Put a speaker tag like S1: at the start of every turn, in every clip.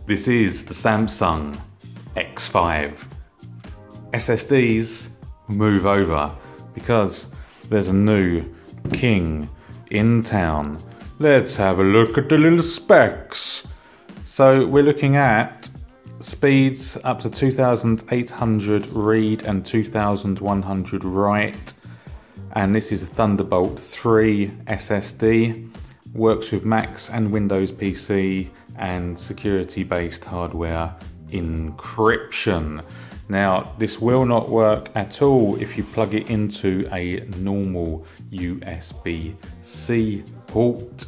S1: This is the Samsung X5. SSDs move over because there's a new king in town. Let's have a look at the little specs. So we're looking at speeds up to 2800 read and 2100 write. And this is a Thunderbolt 3 SSD. Works with Macs and Windows PC and security-based hardware encryption. Now, this will not work at all if you plug it into a normal USB-C port.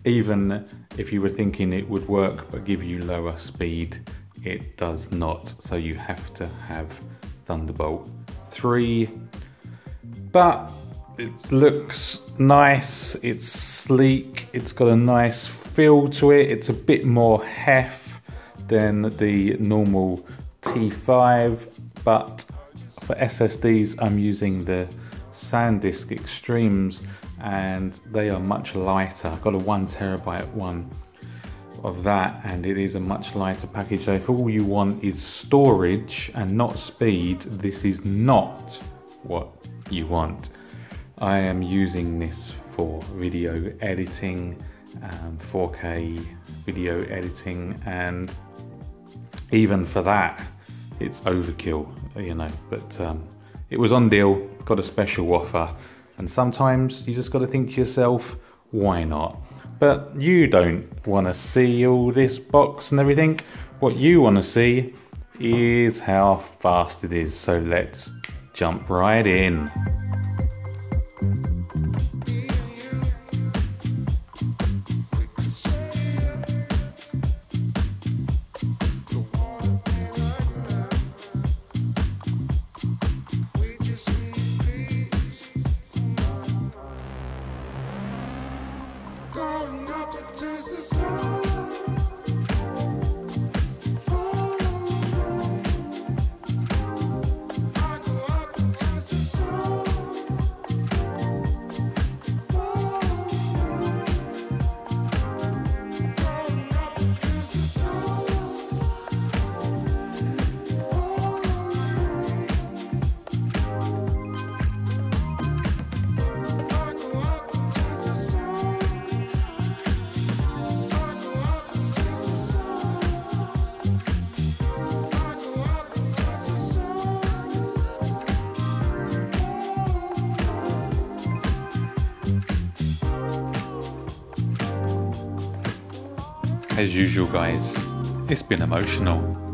S1: Even if you were thinking it would work but give you lower speed, it does not. So you have to have Thunderbolt 3. But it looks nice, it's sleek, it's got a nice feel to it. It's a bit more heft than the normal T5, but for SSDs I'm using the SanDisk Extremes and they are much lighter. I've got a 1 terabyte one of that and it is a much lighter package. So if all you want is storage and not speed, this is not what you want. I am using this for video editing, 4K video editing, and even for that it's overkill, you know, but it was on deal, got a special offer, and sometimes you just got to think to yourself, why not? But you don't want to see all this box and everything. What you want to see is how fast it is, so let's jump right in. As usual guys, it's been emotional.